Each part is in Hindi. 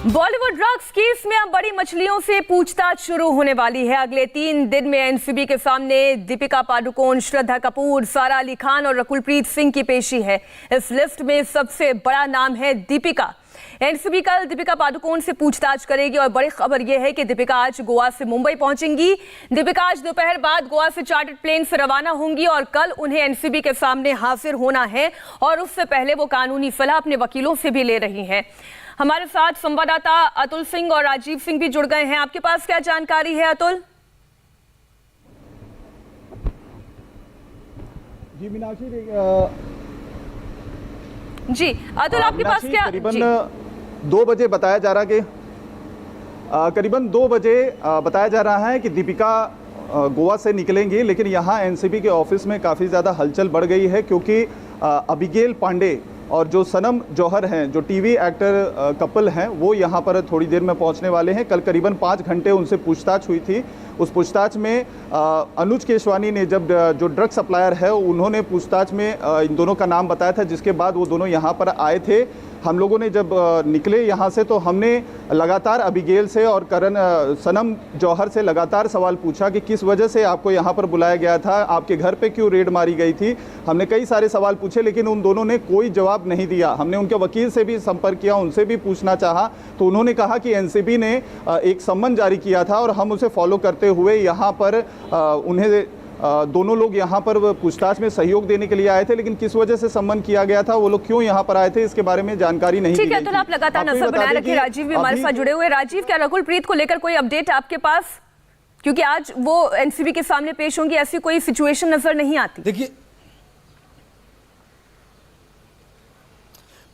बॉलीवुड ड्रग्स केस में अब बड़ी मछलियों से पूछताछ शुरू होने वाली है। अगले 3 दिन में एनसीबी के सामने दीपिका पादुकोण, श्रद्धा कपूर, सारा अली खान और रकुलप्रीत सिंह की पेशी है। इस लिस्ट में सबसे बड़ा नाम है दीपिका। एनसीबी कल दीपिका पादुकोण से पूछताछ करेगी और बड़ी खबर यह है कि दीपिका आज गोवा से मुंबई पहुंचेंगी। दीपिका आज दोपहर बाद गोवा से चार्टर्ड प्लेन से रवाना होंगी और कल उन्हें एनसीबी के सामने हाजिर होना है और उससे पहले वो कानूनी सलाह अपने वकीलों से भी ले रही हैं। हमारे साथ संवाददाता अतुल सिंह और राजीव सिंह भी जुड़ गए हैं। आपके पास क्या जानकारी है अतुल? जी मीनाक्षी, जी अतुल, आपके पास क्या? करीबन 2 बजे बताया जा रहा कि करीबन 2 बजे बताया जा रहा है कि दीपिका गोवा से निकलेंगी, लेकिन यहाँ एनसीबी के ऑफिस में काफ़ी ज़्यादा हलचल बढ़ गई है क्योंकि अबिगेल पांडे और जो सनम जौहर हैं, जो टीवी एक्टर कपल हैं, वो यहाँ पर थोड़ी देर में पहुँचने वाले हैं। कल करीबन 5 घंटे उनसे पूछताछ हुई थी। उस पूछताछ में अनुज केशवानी ने, जब जो ड्रग सप्लायर है, उन्होंने पूछताछ में इन दोनों का नाम बताया था, जिसके बाद वो दोनों यहाँ पर आए थे। हम लोगों ने जब निकले यहाँ से तो हमने लगातार अबिगेल से और सनम जौहर से लगातार सवाल पूछा कि किस वजह से आपको यहाँ पर बुलाया गया था, आपके घर पे क्यों रेड मारी गई थी। हमने कई सारे सवाल पूछे लेकिन उन दोनों ने कोई जवाब नहीं दिया। हमने उनके वकील से भी संपर्क किया, उनसे भी पूछना चाहा तो उन्होंने कहा कि एनसीबी ने एक सम्मन जारी किया था और हम उसे फॉलो करते हुए यहाँ पर उन्हें दोनों लोग यहाँ पर पूछताछ में सहयोग देने के लिए आए थे, लेकिन किस वजह से सम्मन किया गया था, वो लोग क्यों यहाँ पर आए थे, इसके बारे में जानकारी नहीं। ठीक है, तो आप लगातार नजर बनाए रखिए। राजीव भी हमारे साथ जुड़े हुए। राजीव, क्या रकुलप्रीत को लेकर कोई अपडेट आपके पास? क्योंकि आज वो एनसीबी के सामने पेश होंगी, ऐसी कोई सिचुएशन नजर नहीं आती। देखिए,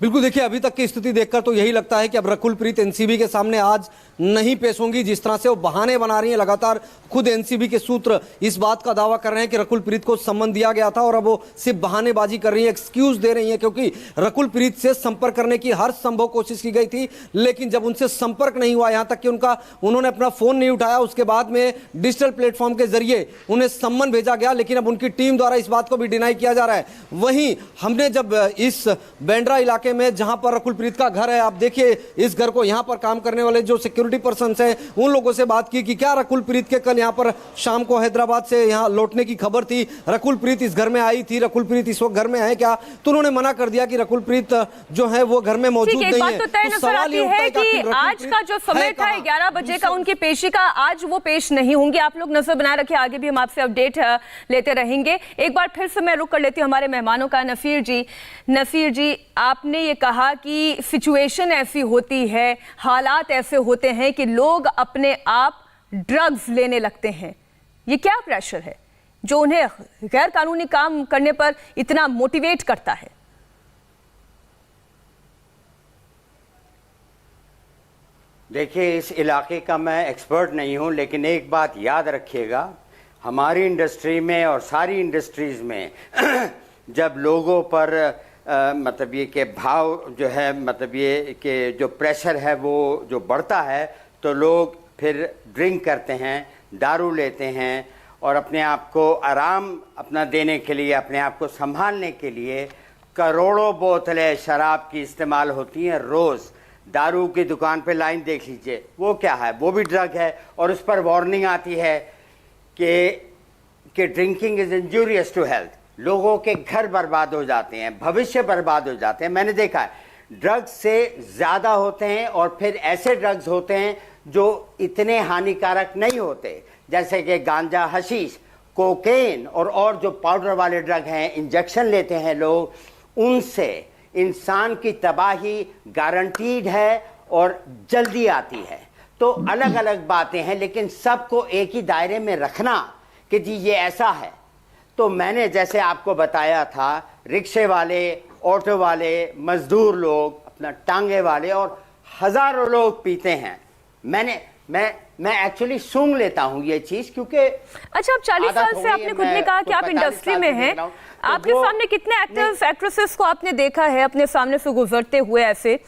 बिल्कुल, देखिए अभी तक की स्थिति देखकर तो यही लगता है कि अब रकुलप्रीत एनसीबी के सामने आज नहीं पेश होंगी। जिस तरह से वो बहाने बना रही हैं, लगातार खुद एनसीबी के सूत्र इस बात का दावा कर रहे हैं कि रकुलप्रीत को सम्मन दिया गया था और अब वो सिर्फ बहानेबाजी कर रही है, एक्सक्यूज दे रही हैं, क्योंकि रकुलप्रीत से संपर्क करने की हर संभव कोशिश की गई थी, लेकिन जब उनसे संपर्क नहीं हुआ, यहाँ तक कि उन्होंने अपना फोन नहीं उठाया, उसके बाद में डिजिटल प्लेटफॉर्म के जरिए उन्हें सम्मन भेजा गया, लेकिन अब उनकी टीम द्वारा इस बात को भी डिनाई किया जा रहा है। वहीं हमने जब इस बांद्रा इलाके में जहां पर रकुलप्रीत का घर है, आप देखिए इस घर को, यहां पर काम करने वाले जो सिक्योरिटी पर्सन्स हैं, उन लोगों से बात की कि क्या रकुलप्रीत के कल यहां पर शाम को हैदराबाद से यहां लौटने की खबर थी, रकुलप्रीत इस घर में आई थी, रकुलप्रीत इस वक्त घर में है क्या? तो उन्होंने मना कर दिया कि रकुलप्रीत जो है वो घर में मौजूद नहीं है। तो तय नजर आती है कि आज का जो समय था 11 बजे का उनकी पेशी का, आज वो पेश नहीं होंगे। आप लोग नजर बनाए रखिए, आगे भी हम आपसे अपडेट लेते रहेंगे। एक बार फिर से मैं रुक कर लेती हूँ हमारे मेहमानों का। नसीर जी, आपने ये कहा कि सिचुएशन ऐसी होती है, हालात ऐसे होते हैं कि लोग अपने आप ड्रग्स लेने लगते हैं। ये क्या प्रेशर है जो उन्हें गैर कानूनी काम करने पर इतना मोटिवेट करता है? देखिए, इस इलाके का मैं एक्सपर्ट नहीं हूं, लेकिन एक बात याद रखिएगा, हमारी इंडस्ट्री में और सारी इंडस्ट्रीज में जब लोगों पर मतलब ये कि भाव जो है, मतलब ये कि जो प्रेशर है वो जो बढ़ता है, तो लोग फिर ड्रिंक करते हैं, दारू लेते हैं और अपने आप को आराम अपना देने के लिए, अपने आप को संभालने के लिए करोड़ों बोतलें शराब की इस्तेमाल होती हैं रोज़। दारू की दुकान पे लाइन देख लीजिए, वो क्या है, वो भी ड्रग है और उस पर वार्निंग आती है कि drinking is injurious to health. लोगों के घर बर्बाद हो जाते हैं, भविष्य बर्बाद हो जाते हैं। मैंने देखा है, ड्रग्स से ज़्यादा होते हैं और फिर ऐसे ड्रग्स होते हैं जो इतने हानिकारक नहीं होते, जैसे कि गांजा, हशीश, कोकेन और जो पाउडर वाले ड्रग हैं, इंजेक्शन लेते हैं लोग, उनसे इंसान की तबाही गारंटीड है और जल्दी आती है। तो अलग अलग बातें हैं, लेकिन सबको एक ही दायरे में रखना कि जी ये ऐसा है। तो मैंने जैसे आपको बताया था, रिक्शे वाले, ऑटो वाले, मजदूर लोग, अपना टांगे वाले और हजारों लोग पीते हैं। मैं एक्चुअली सूंघ लेता हूँ ये चीज, क्योंकि अच्छा, आप 40 साल से आपने खुद ने कहा कि आप इंडस्ट्री में हैं, आपके सामने कितने एक्टर्स एक्ट्रेसेस को आपने देखा है अपने सामने से गुजरते हुए, ऐसे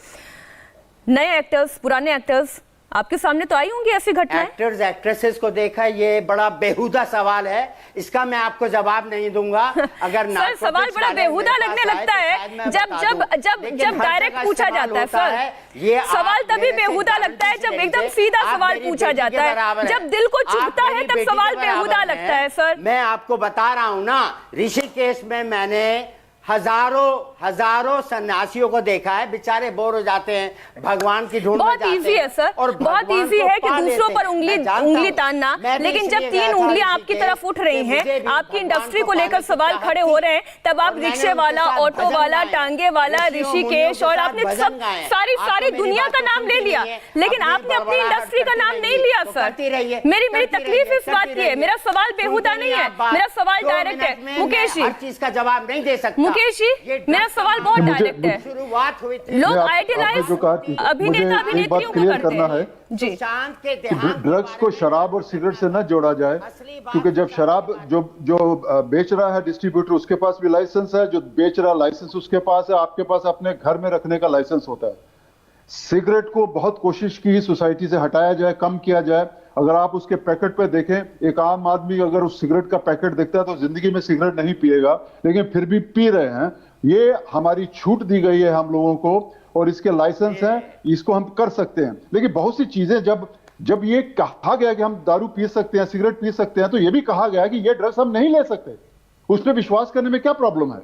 नए एक्टर्स, पुराने एक्टर्स, आपके सामने तो आई होंगी ऐसी घटनाएं। एक्टर्स एक्ट्रेसेस को देखा, ये बड़ा बेहुदा सवाल है, इसका मैं आपको जवाब नहीं दूंगा। अगर सर सवाल बड़ा बेहुदा लगने लगता है जब डायरेक्ट पूछा जाता है सर। ये सवाल तभी बेहुदा लगता है जब एकदम सीधा सवाल पूछा जाता है। जब दिल को चुभता है तब सवाल बेहुदा लगता है सर। मैं आपको बता रहा हूं ना, ऋषिकेश में मैंने हजारों सन्यासियों को देखा है, बेचारे बोर हो जाते हैं, भगवान की ढूंढ में जाते हैं। बहुत इजी है सर, और बहुत इजी है कि दूसरों पर उंगली तानना, लेकिन जब 3 उंगलियां आपकी तरफ उठ रही हैं, आपकी इंडस्ट्री को लेकर सवाल खड़े हो रहे हैं, तब आप रिक्शे वाला, ऑटो वाला, टांगे वाला, ऋषिकेश, और आपने सब सारी दुनिया का नाम ले लिया, लेकिन आपने अपनी इंडस्ट्री का नाम नहीं लिया सर। मेरी तकलीफ इस बात की है। मेरा सवाल बेहुदा नहीं है, मेरा सवाल डायरेक्ट है। मुकेश जी, हर चीज का जवाब नहीं दे सकता। मुकेश जी, मेरा सवाल बहुत डायरेक्ट है। शुरुआत हुई थी, लोग आइडियलाइज अभिनेता अभिनेत्रियों को करते हैं जी। ड्रग्स को शराब और सिगरेट से न जोड़ा जाए, क्योंकि जब शराब जो बेच रहा है डिस्ट्रीब्यूटर, उसके पास भी लाइसेंस है, जो बेच रहा लाइसेंस उसके पास है, आपके पास अपने घर में रखने का लाइसेंस होता है। सिगरेट को बहुत कोशिश की सोसाइटी से हटाया जाए, कम किया जाए। अगर आप उसके पैकेट पे देखें, एक आम आदमी अगर उस सिगरेट का पैकेट देखता है तो जिंदगी में सिगरेट नहीं पिएगा, लेकिन फिर भी पी रहे हैं। ये हमारी छूट दी गई है हम लोगों को, और इसके लाइसेंस है, इसको हम कर सकते हैं। लेकिन बहुत सी चीजें जब ये कहा गया कि हम दारू पी सकते हैं, सिगरेट पी सकते हैं, तो ये भी कहा गया कि ये ड्रग्स हम नहीं ले सकते। उस पर विश्वास करने में क्या प्रॉब्लम है?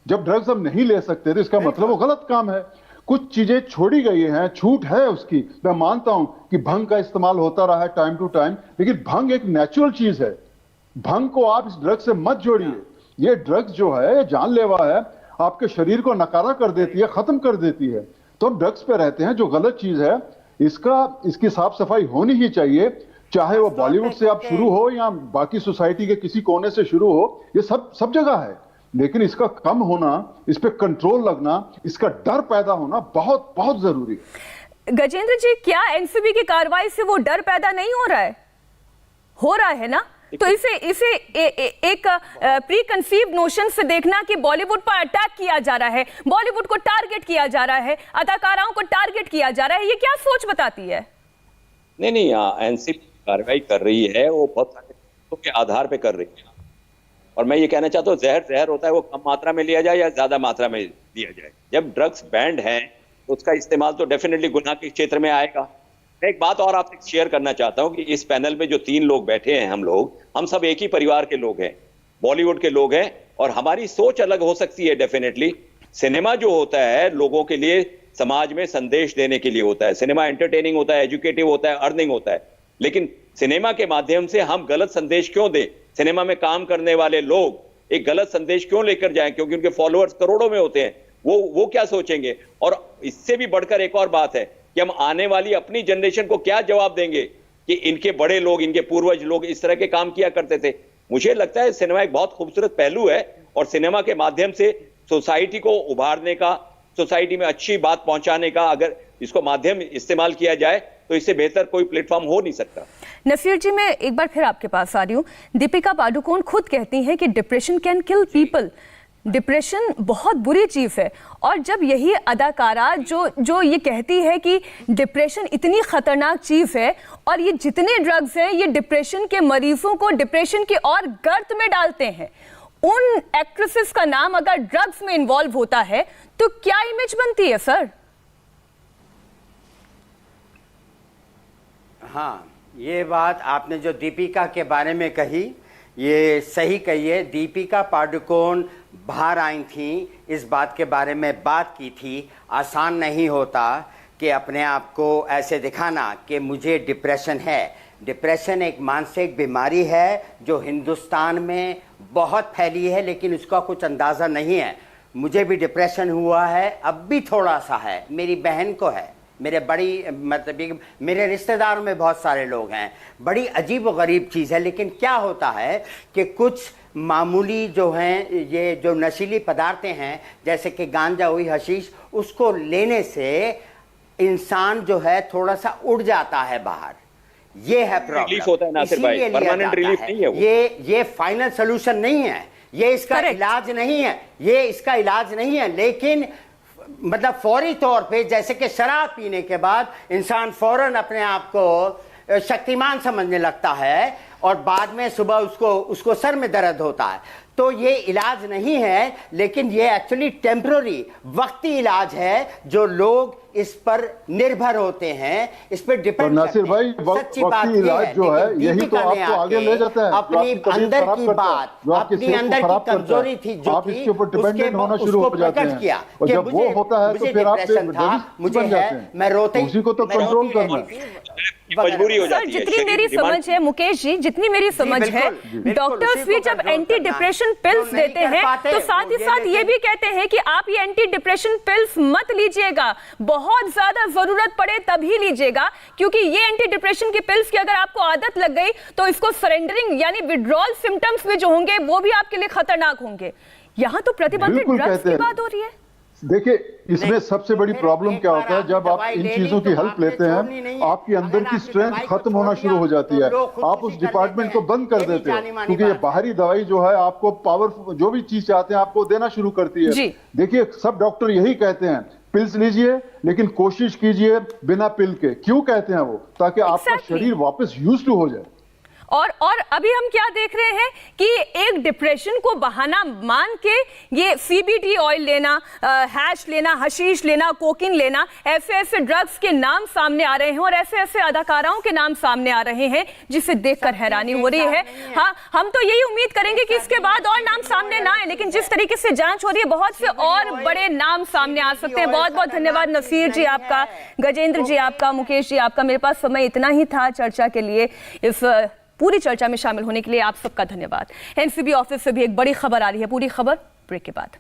जब ड्रग्स हम नहीं ले सकते तो इसका मतलब वो गलत काम है। कुछ चीजें छोड़ी गई हैं, छूट है उसकी। मैं मानता हूं कि भंग का इस्तेमाल होता रहा है टाइम टू टाइम, लेकिन भंग एक नेचुरल चीज है। भंग को आप इस ड्रग्स से मत जोड़िए। ये ड्रग्स जो है ये जानलेवा है, आपके शरीर को नकारा कर देती है, खत्म कर देती है। तो हम ड्रग्स पे रहते हैं, जो गलत चीज है। इसकी साफ सफाई होनी ही चाहिए, चाहे वो बॉलीवुड से आप शुरू हो या बाकी सोसाइटी के किसी कोने से शुरू हो, ये सब जगह है। लेकिन इसका कम होना, इस पे कंट्रोल लगना, इसका डर पैदा होना बहुत बहुत जरूरी है। गजेंद्र जी, क्या एनसीबी की कार्रवाई से वो डर पैदा नहीं हो रहा है? हो रहा है ना? तो इसे एक प्री कंसीव्ड नोशन से देखना कि बॉलीवुड पर अटैक किया जा रहा है, बॉलीवुड को टारगेट किया जा रहा है, अदाकाराओं को टारगेट किया जा रहा है, ये क्या सोच बताती है? नहीं, एनसीबी कार्रवाई कर रही है, वो बहुत सारे के आधार पे कर रही है। और मैं ये कहना चाहता हूँ, जहर होता है वो कम मात्रा में लिया जाए या ज्यादा मात्रा में लिया जाए। जब ड्रग्स बैंड है तो उसका इस्तेमाल तो डेफिनेटली गुनाह के क्षेत्र में आएगा। मैं एक बात और आपसे शेयर करना चाहता हूँ कि इस पैनल में जो 3 लोग बैठे हैं, हम सब एक ही परिवार के लोग हैं, बॉलीवुड के लोग हैं, और हमारी सोच अलग हो सकती है डेफिनेटली। सिनेमा जो होता है लोगों के लिए, समाज में संदेश देने के लिए होता है। सिनेमा एंटरटेनिंग होता है, एजुकेटिव होता है, अर्निंग होता है। लेकिन सिनेमा के माध्यम से हम गलत संदेश क्यों दें? सिनेमा में काम करने वाले लोग एक गलत संदेश क्यों लेकर जाएं? क्योंकि उनके फॉलोअर्स करोड़ों में होते हैं। वो क्या सोचेंगे? और इससे भी बढ़कर एक और बात है कि हम आने वाली अपनी जनरेशन को क्या जवाब देंगे कि इनके बड़े लोग, इनके पूर्वज लोग इस तरह के काम किया करते थे। मुझे लगता है सिनेमा एक बहुत खूबसूरत पहलू है, और सिनेमा के माध्यम से सोसाइटी को उभारने का, सोसाइटी में अच्छी बात पहुंचाने का अगर इसको माध्यम इस्तेमाल किया जाए तो इससे बेहतर कोई प्लेटफॉर्म हो नहीं सकता। नसीर जी, मैं एक बार फिर आपके पास आ रही हूँ। दीपिका पादुकोण खुद कहती हैं कि depression can kill people. Depression बहुत बुरी चीज है, और जब यही अदाकारा जो ये कहती है कि डिप्रेशन इतनी खतरनाक चीज है, और ये जितने ड्रग्स हैं ये डिप्रेशन के मरीजों को डिप्रेशन के और गर्त में डालते हैं, उन एक्ट्रेसेस का नाम अगर ड्रग्स में इन्वॉल्व होता है तो क्या इमेज बनती है सर? हाँ, ये बात आपने जो दीपिका के बारे में कही, ये सही कही है। दीपिका पादुकोण बाहर आई थी, इस बात के बारे में बात की थी। आसान नहीं होता कि अपने आप को ऐसे दिखाना कि मुझे डिप्रेशन है। डिप्रेशन एक मानसिक बीमारी है जो हिंदुस्तान में बहुत फैली है, लेकिन उसका कुछ अंदाज़ा नहीं है। मुझे भी डिप्रेशन हुआ है, अब भी थोड़ा सा है, मेरी बहन को है, मेरे रिश्तेदारों में बहुत सारे लोग हैं। बड़ी अजीब व गरीब चीज़ है। लेकिन क्या होता है कि कुछ मामूली जो हैं, ये जो नशीली पदार्थें हैं, जैसे कि गांजा हुई, हशीश, उसको लेने से इंसान जो है थोड़ा सा उड़ जाता है बाहर। ये है रिलीफ होता है नासिर भाई, परमानेंट रिलीफ नहीं है वो। ये फाइनल सोल्यूशन नहीं है, ये इसका इलाज नहीं है, ये इसका इलाज नहीं है। लेकिन मतलब फौरी तौर पे, जैसे कि शराब पीने के बाद इंसान फौरन अपने आप को शक्तिमान समझने लगता है और बाद में सुबह उसको सर में दर्द होता है, तो ये इलाज नहीं है, लेकिन ये एक्चुअली टेम्पररी वक्ती इलाज है जो लोग इस पर निर्भर होते हैं, इस पर डिपेंड करते हैं। नासिर भाई, सच्ची बात वक्ती इलाज जो है यही तो आपको आगे ले जाता है। अपनी अंदर की बात, अपनी अंदर की कमजोरी थी जो आप इसके ऊपर डिपेंडेंट होना शुरू हो जाते हैं, और जब वो होता है तो फिर आप मुझे है, मैं रोते, उसी को तो कंट्रोल करना मजबूरी हो सर, जाती है। जितनी मेरी समझ है मुकेश जी, जितनी मेरी समझ है, डॉक्टर्स भी जब एंटी डिप्रेशन पिल्स देते हैं तो साथ ही साथ ये भी कहते हैं कि आप ये एंटी डिप्रेशन पिल्स मत लीजिएगा, बहुत ज्यादा जरूरत पड़े तभी लीजिएगा, क्योंकि ये एंटी डिप्रेशन की पिल्स की अगर आपको आदत लग गई तो इसको सरेंडरिंग यानी विड्रॉल सिम्टम्स भी जो होंगे वो भी आपके लिए खतरनाक होंगे। यहाँ तो प्रतिबंधित ड्रग्स की बात हो रही है। देखिए, इसमें सबसे बड़ी प्रॉब्लम क्या होता है, जब आप इन चीजों की हेल्प लेते हैं आपकी अंदर की स्ट्रेंथ खत्म होना शुरू हो जाती है, आप उस डिपार्टमेंट को बंद कर देते हो, क्योंकि ये बाहरी दवाई जो है आपको पावर, जो भी चीज चाहते हैं आपको देना शुरू करती है। देखिए, सब डॉक्टर यही कहते हैं, पिल्स लीजिए लेकिन कोशिश कीजिए बिना पिल के। क्यों कहते हैं वो? ताकि आपका शरीर वापस यूज्ड टू हो जाए। और अभी हम क्या देख रहे हैं कि एक डिप्रेशन को बहाना मान के ये सीबीडी ऑयल लेना, हैश लेना, हशीश लेना, कोकीन लेना, ऐसे ऐसे ड्रग्स के नाम सामने आ रहे हैं और ऐसे ऐसे अदाकाराओं के नाम सामने आ रहे हैं जिसे देखकर हैरानी हो रही है। हाँ, हम तो यही उम्मीद करेंगे कि इसके बाद और नाम सामने ना आए, लेकिन जिस तरीके से जांच हो रही है बहुत से और बड़े नाम सामने आ सकते हैं। बहुत बहुत धन्यवाद नसीर जी आपका, गजेंद्र जी आपका, मुकेश जी आपका। मेरे पास समय इतना ही था चर्चा के लिए, इस पूरी चर्चा में शामिल होने के लिए आप सबका धन्यवाद। एनसीबी ऑफिस से भी एक बड़ी खबर आ रही है, पूरी खबर ब्रेक के बाद।